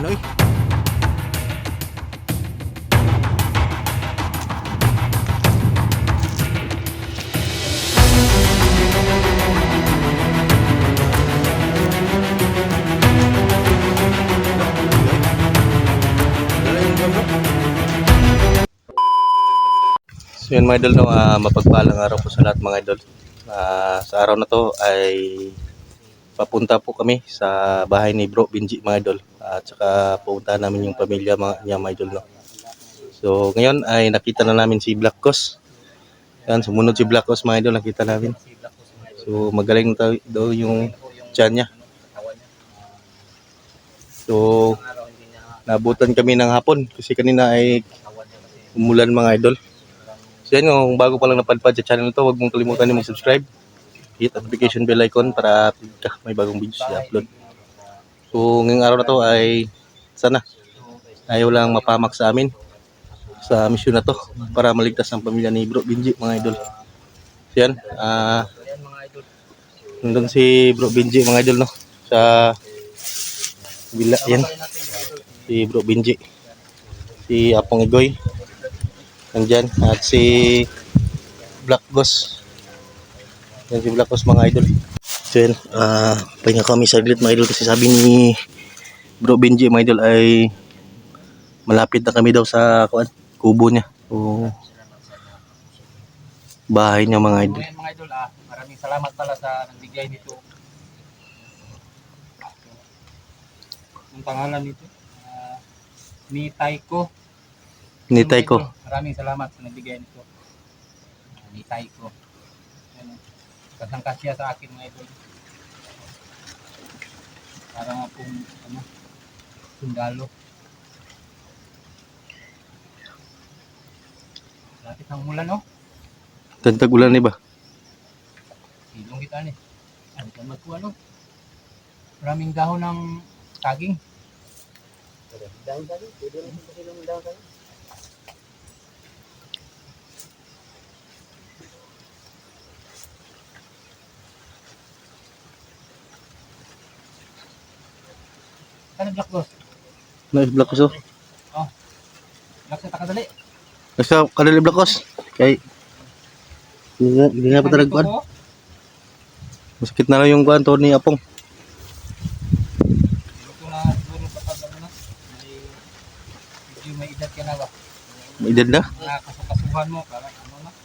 Kanoy. So yun mga idol, no, mapagpalang araw po sa lahat mga idol. Sa araw na to ay papunta po kami sa bahay ni Bro Benji mga idol. At saka pupunta namin yung pamilya niya mga idol. No? So ngayon ay nakita na namin si Black Cos. Yan, sumunod si Black Cos mga idol, nakita namin. So magaling daw yung tiyan niya. So nabutan kami ng hapon kasi kanina ay umulan mga idol. So yan, kung bago pa lang napadpad sa channel to, huwag mong kalimutan na mag-subscribe. Hit notification bell icon para may bagong video i-upload. So ngayong araw na to ay sana ayaw lang mapamak sa amin sa misyon na to para maligtas ang pamilya ni Bro Benji mga idol. So yan, nandun si Bro Benji mga idol, no, sa bila. Yan si Bro Benji, si Apong Igoy nandyan, at si Black Ghost. Yan si Black Ghost mga idol. So yan, pahinga kami saglit mga idol kasi sabi ni Bro Benji mga idol ay malapit na kami daw sa kubo niya o bahay niya mga idol. Ngayon mga idol, maraming salamat pala sa nagbigay nito. Ang pangalan nito, ni Taiko. Ni Taiko. Maraming salamat sa nagbigay nito. Ni Taiko. Kasangkas siya sa akin mga idol. Para nga pong sundalo. Lapit ang mulan, no? Tantag ulan ni ba? Ilong kita ni. Ano ka magkuha, no? Maraming dahon ng saging. Dahon saging? Pwede rin sa silong dahon saging. Ano Black Boss? Nice Black Ghost. Oh. Black sa takadali. Basta kadali Black Ghost. Kay hindi na pa talaga kuan. Masakit na lang yung kuan to ni Apong. Ito na siguro kapag ano na. Medyo may edad ka na ba? May edad na? Nakakasuhan mo. Parang ano na.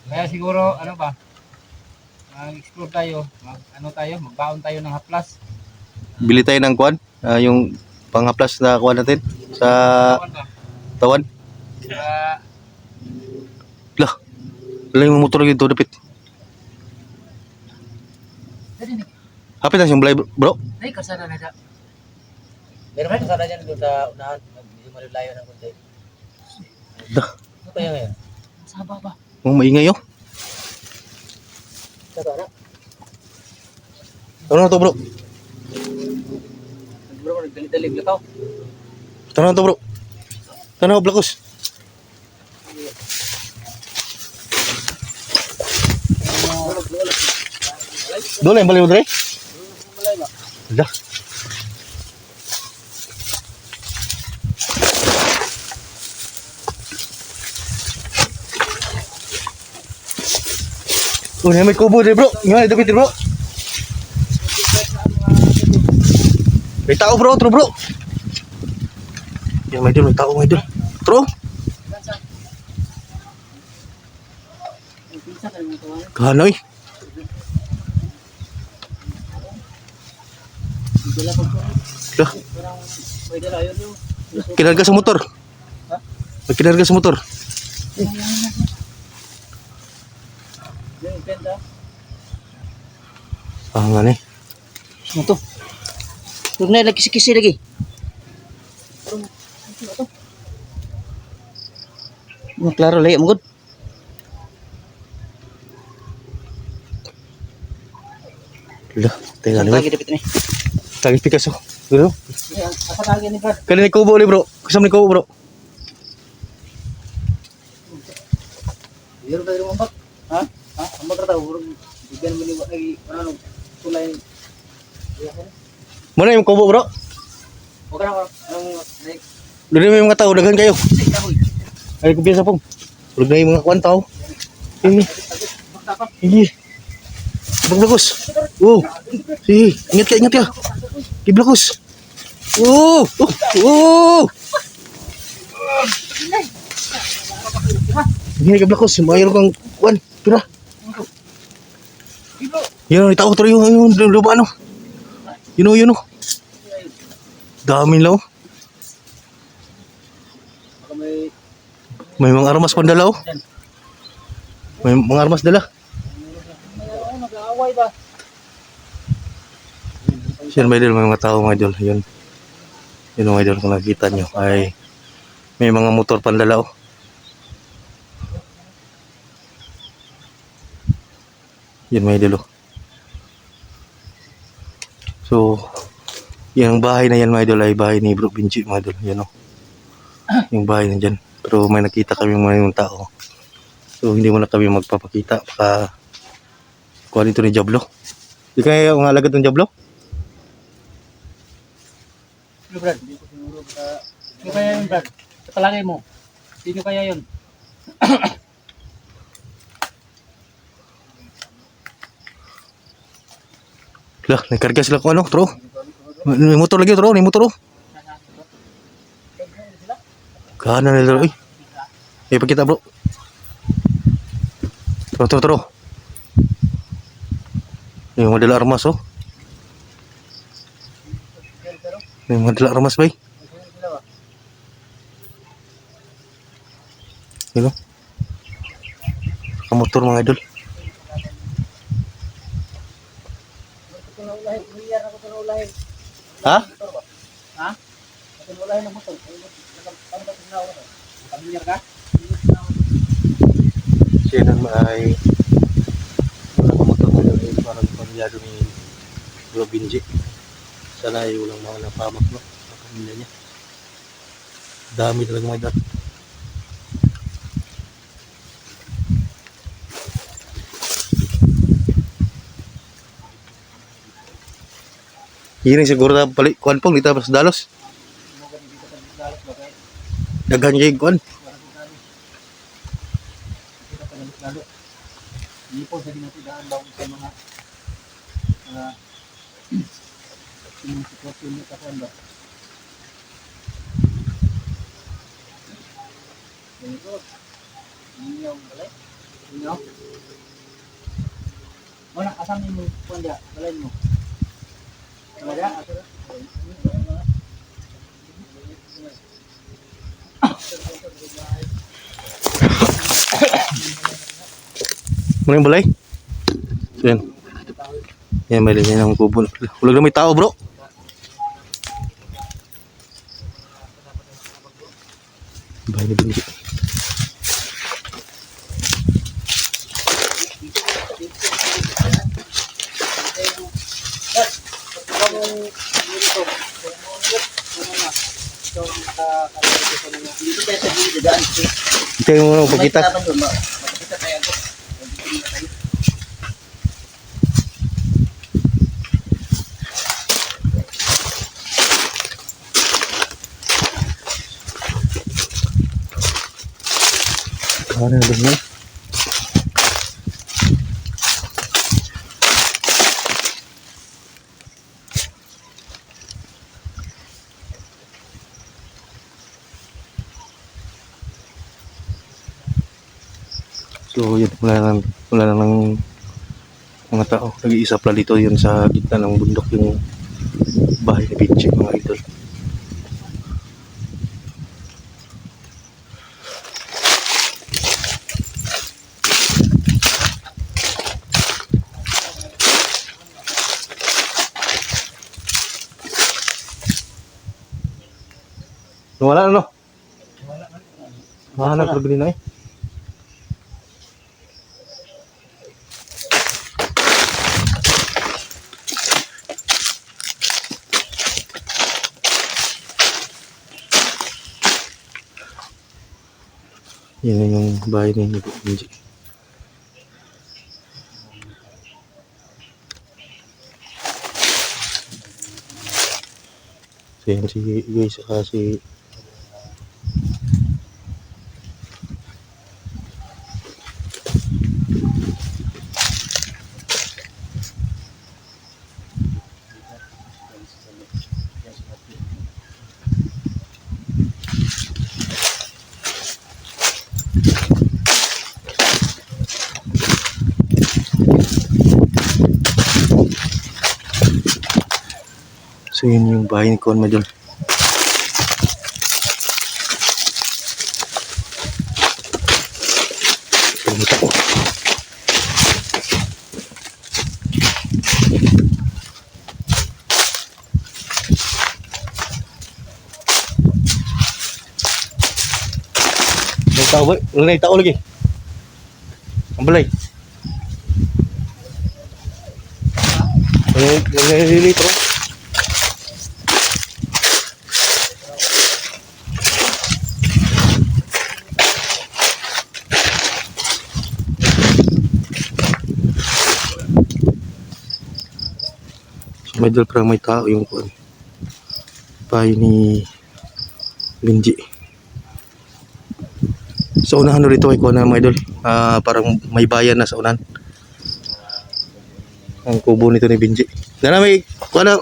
Kaya siguro ano ba? Mag-explore tayo. Magbaon tayo ng haplas. Bili tayo ng kuan, yung panghaplas na kuan natin sa tawan. Lah. Wala yung motor dito dapit. Hapit na siyang balay bro. Ay, kasada na siya. Meron ba kasada dyan doon sa unahan? Medyo malalayo ng kunti. Dah. Ano kaya ngayon? Saba ba? Ang maingay oh. Saba na? Ano na to bro? Bro, nagdalig-dalig lang tao. Ano na to bro? Ano Black Ghost? Doon yung balay mo dre? Dah. Oh, may kubo dre bro. Ngayon dapit bro. May tao bro, tro bro. Yan may idol, may tao may idol. Tro. Kanoy. Dah. Kinarga sa motor. May kinarga sa motor. Nga ni. Ano to? Huwag na lagi kisi lagi. Klaro lagi mo gud. Lah, tingnan ni. Lagi dapat ni. Tagis Picasso. Bro. Apa lagi ni Brad? Kali ni kubo ni bro. Kusam ni kubo bro. Biar tayo mambak. Ha? Ang magkataw, bigyan mo ni lagi ano kulay. Mana yung kubo bro? Huwag ka na, like, Dali mo yung mga tao, daghan kayo. say ka, boy. Ay, kumpiyansa pong. Tulog na yung mga kuwan tao. Ini, Magtapang. ini. Bagus. Oh, si, ingat ka. Kiblakos. Oh, oh. Ini kiblakos, mayroon kang kuwan. Pira. Ibro. Yan, itaw ko yung lupa ano. Yun o. Dami lang. Baka may May mga armas pandala oh. May mga armas dala. nag-aaway ba? Yan mga idol, may mga tao mga idol. Yun. Yun mga idol, kung nakikita nyo ay may mga motor pandala oh. Yan mga idol oh. So, yung bahay na yan mga idol ay bahay ni Bro Benji mga idol. Yan oh. Yung bahay na dyan. Pero may nakita kami mga tao. So, hindi mo na kami magpapakita. Baka kuha nito ni Diablo. Di kaya yung alagad ng Diablo? Sino, Brad? Hindi ko siguro. Sino kaya yun, Brad? Sa palagay mo? Sino kaya yun? Lah, nagkarga sila kung ano, tro. May motor lagi, tro. May motor, oh. Kanan nila, eh. Eh, pagkita, bro. Tro. May mga dala armas, oh. May mga dala armas, bay. Yun, oh. Kamotor, mga idol. Ha? Ha? Wala yung motor. Pamilyar ka? Siya naman ay wala kamotor mga idol. Eh, parang pamilyado ni Bro Benji. Sana ay walang mga napamak, no? Sa pamilya niya. Dami talaga mga idol. Yun siguro na balik kuan pong dito sa Dalos. Daghan kay kuan. Hindi po sa ginatidaan daw sa mga sitwasyon nito sa ba? Ganito. Hindi yung balay. Hindi yung. Wala, asam mo kuan dia, balay mo. Wala, ato. Muna yung balay. So yan. Yan, may linya ng kubo. Hulag na may tao, bro. Bahay ni Benji. Hintayin mo muna pagkita. Kanan na doon. So yun, wala na ng mga tao. Nag-iisa pala dito yun sa gitna ng bundok yung bahay ni Benji mga idol. Wala na no? Wala na problema na eh. Yan yung bahay ni Benji. So yan si Igoy saka si So yun yung bahay ni Kuan Madol. Pumunta ko. May tao ba? Wala na tao lagi. Ang balay. Wala na litro. Medyo parang may tao yung kuan. Bahay ni Benji. Sa unahan na rito ay kuan na mga idol. Parang may bayan na sa unahan. Ang kubo nito ni Benji. Na may kuan na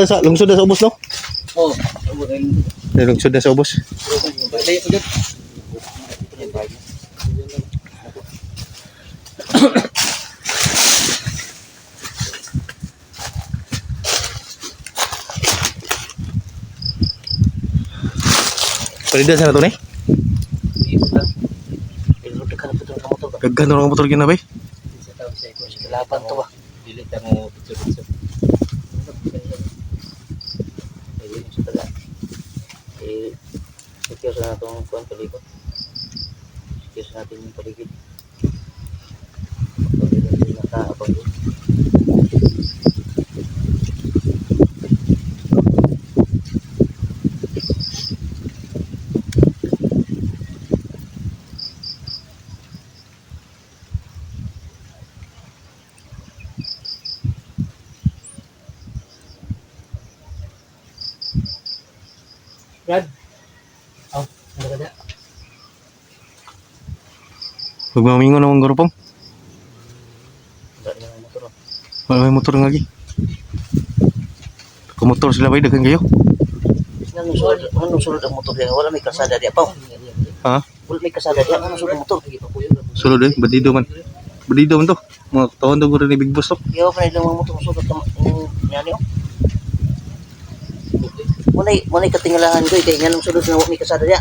sa lungsod na sa ubos no? Oh, May lungsod na sa ubos. Palidan sana to ni. Gaghan orang motor gina bay. Laban to ba? Dili ta mo bitso-bitso. Secure na itong kuwan palikot. Secure natin yung paligid. Paligid din nakaabang doon. Brad. Oh, ano ka na? Huwag mamingon ang grupong. Wala na yung motor. Wala may motor nga lagi. Kung motor sila bay dagan kayo. Anong sulod ang motor yan? Wala may kasada di apaw. Ha? Wala may kasada di. Anong sulod ang motor? Sulod eh, bandido man. Bandido man to. Mga tawon daw guro ni Big Boss to. Iyaw pa na ilang mga motor sulod ng yan yun. Muna'y katingalahan ko kay nga nung sulod na wala may kasada di.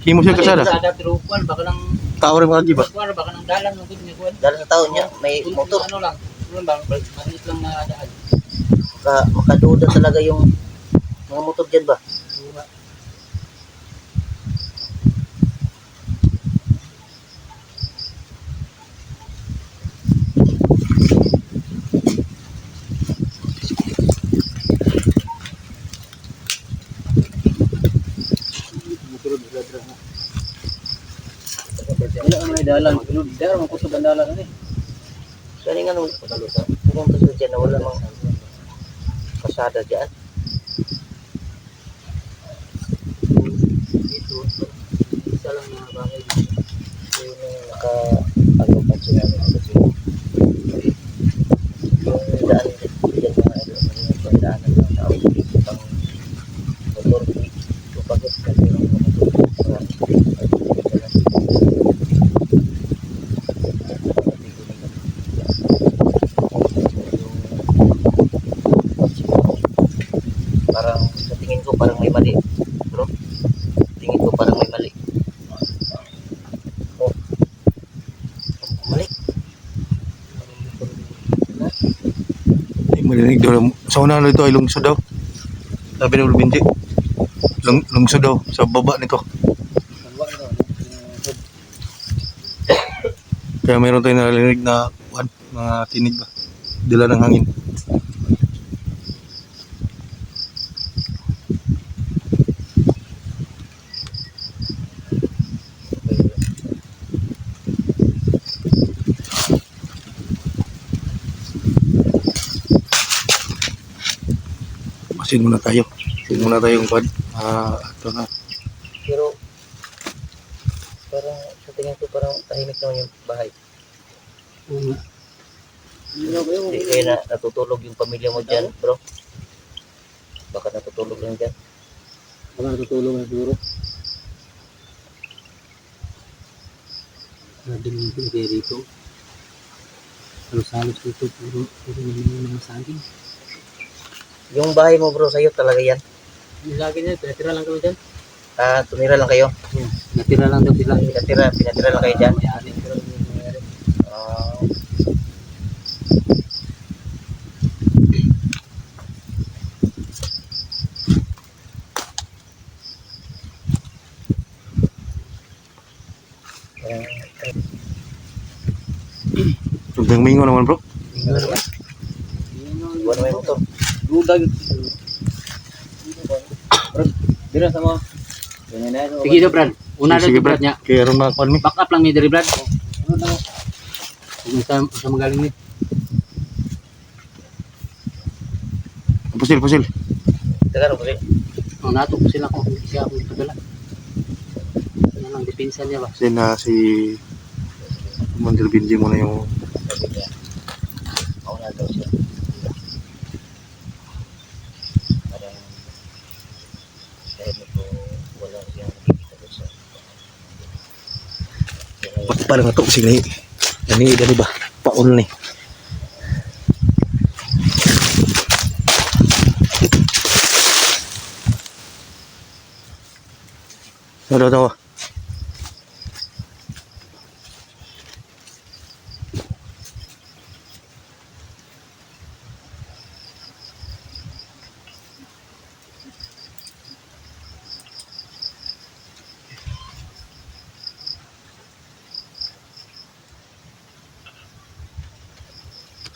Himo siya kasada. Kasada pero kuwan baka nang Tao rin mga giba. kuwan baka nang dalan ng gud ni kuwan. Dalan sa taon niya may motor. Ano lang? Ano bang maliit lang na daan. Makaduda talaga yung mga motor dyan ba? Wala ang may dalan. Dara ang kusog ang dalan ni. Kani nga nung pagalutan. Kung kasi dyan na wala mang kasada dyan. Dito, isa lang na bahay dito. Yung naka-agapan sila ng kasi. Yung daan dyan mga idol. Yung daanan ng tao. Pang motor. Kapagod kasi ng motor. Parang sa tingin ko parang may mali. Bro, tingin ko parang may mali. Oh. Mali. Ay, marinig daw. Sa unahan nito ay lungsod daw. Sabi ni Benji. Lungsod daw sa baba nito. Kaya mayroon tayong narinig na mga tinig ba? Dila ng hangin. Pasin muna tayo. Tingnan muna tayong pad. Ito na. Pero parang sa tingin ko parang tahimik naman yung bahay. Hindi kaya natutulog yung pamilya mo dyan, bro. Baka natutulog lang dyan. Baka natutulog na siguro. Din yung pinagay rito. Halos-halos dito, puro naman yung mga saging. Yung bahay mo, bro, sa'yo talaga yan. Yung saging niya, pinatira lang kami dyan. Tumira lang kayo. Natira lang daw sila. Pinatira lang kayo dyan. May-ari, pero hindi may-ari. Ah, Sugdang mingo naman bro. buwan naman yung motor. Dudag. Dira sama. Sige daw, Brad. Una daw Sige si Brad niya. Kaya rin mga kwan mi. Back up lang ni Dari Brad. Kung sa magaling ni. Pusil. Taga ko rin. Ang nato ko sila kung hindi siya akong ipadala. Ano lang, depensa niya ba? Kasi na si Commander Benji muna yung Sabi niya. Ako na daw siya. Parang kahit ko wala siyang nakikita ko sa parang ito kasi ni gani ba? Paon ni. Tawa.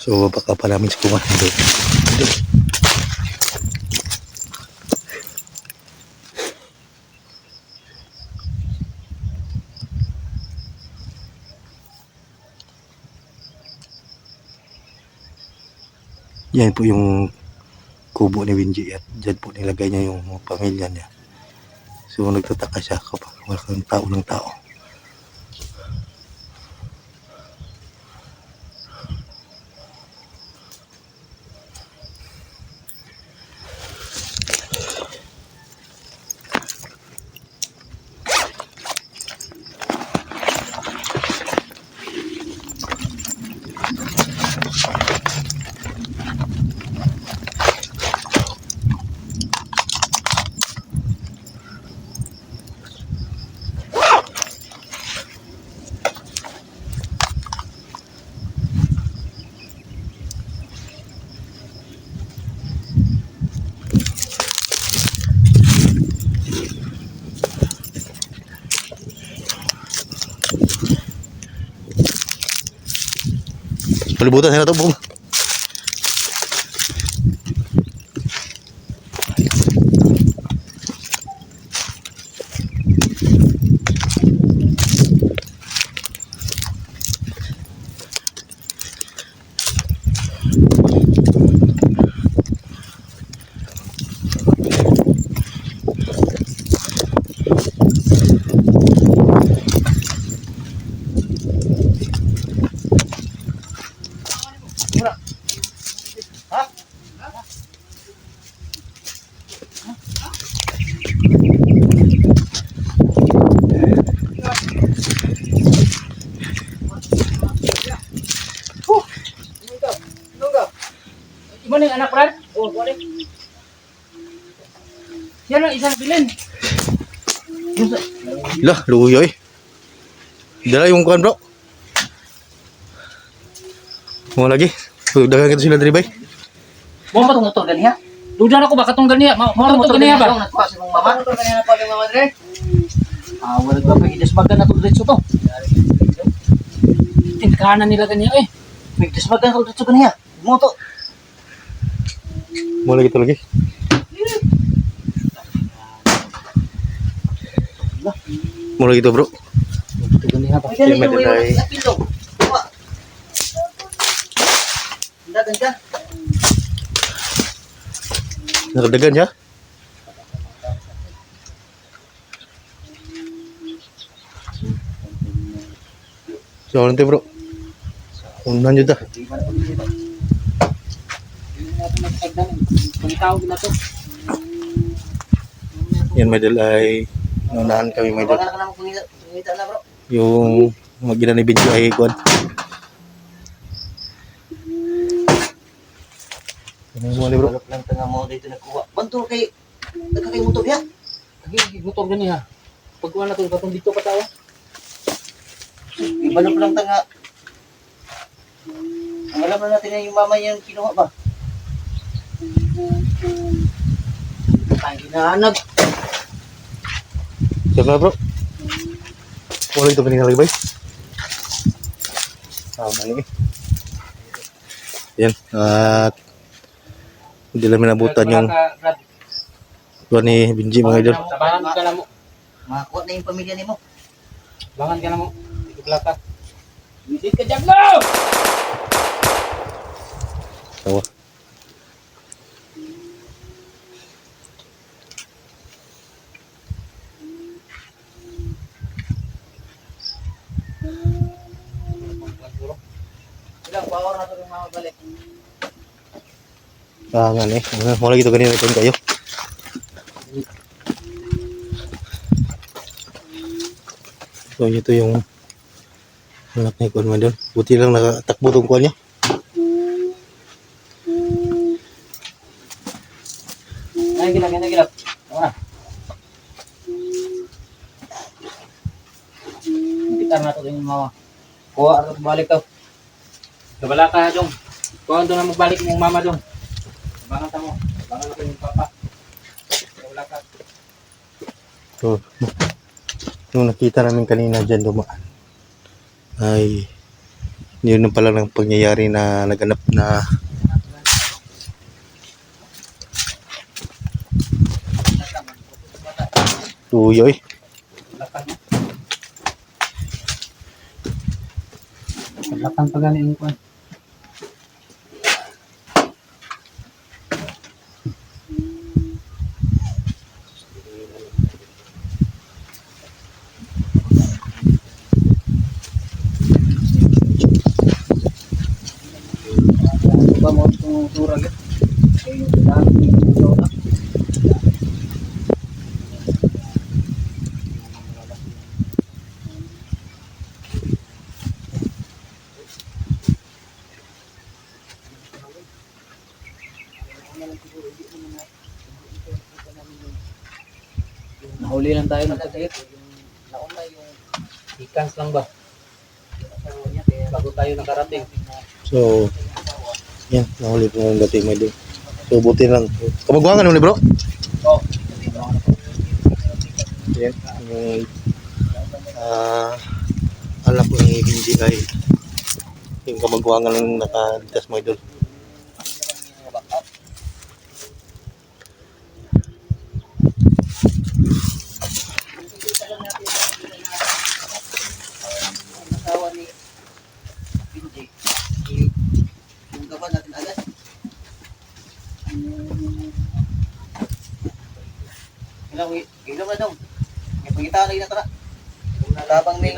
So baka pa namin si Commander. Yan po yung kubo ni Benji at dyan po nilagay niya yung mga pamilya niya. So nagtataka siya kapag walang tao ng tao. Palibutan saya ito bung. Iba na yung anak, Brad? Oo, oh, yan ang isang bilin. Lah, luyoy. Dala yung kuan bro. Mau lagi. Dagang kita sila dribay. Mo ba itong motor ganiya? Dudan ako ba katong ganiya? Mo motor ganiya ba? Natuwa si mong mama. Motor kanina pa yung mama dre. Wala ba pa idasmagan na ito diretso to? Tinkahanan nila ganiya eh. May dismagan ko dito kanina. Mo to. Mau lagi tu lagi. Mau lagi tu bro. Ito ganiya ba? Ay, may delay. Apilo. Dagan ka. Nakadagan siya. So, ano tayo bro? Unan nyo ta. Di ba na pag dito? Hindi natin magtagdan. Pangitawag na to. Yan may idol ay unahan kami may idol. Wala ka naman kumita na bro. Yung magina ni Benji ay kuwan. Ano mo ni bro? Balok lang tanga mo dito nakuha. Bantul kay nagkakaimuto ya. Kagi motor gani ha. Pagkuha na to katong dito pa tao. Ibalok lang tanga. Ang alam na natin na yung mama niya yung kinuha ba? Ay, hinahanap. Siya na bro. Wala ito kaninga lagi ba? Mali. Yan. At hindi namin nabutan yung kuwan ni Benji mga idol. Tabangan ka na mo. Makakuha na yung pamilya ni mo. Bangan ka na mo. Ikula ka. Visit ka dyan mo! Tawa. Ilang power na to yung mga balik. Nga ni. Wala ito kanina ito kayo. So ito yung anak ni kuwan mga idol. Buti lang nakatakbo tong kuwan niya. Ay, gilap. Tama na. Pitar na to yung mama. Kuha at balik to. Kabala ka dong. Kuha doon na magbalik mong mama dong. Bangan ka mo. Bangan ako yung papa. Kabala ka. So, nung nakita namin kanina dyan dumaan, ay yun na pala ng pangyayari na naganap na tuyo eh. Lakan pa gani yung kuha. Ba mo itong surag eh. Kaya yung dami yung surag. Nahuli lang tayo ng pagkakit. Nauna yung Ikans lang ba? Bago tayo nakarating. So, yan, nahuli po ng dating may doon. So, buti lang. Kamagwangan naman ni bro? Oh. Yan, yung anak ko ng Benji ay yung kamagwangan lang nakaligtas mo idol. asawa ni Benji. Yung gawa natin agad. Ilang na daw. May pangita na ito na. Labang may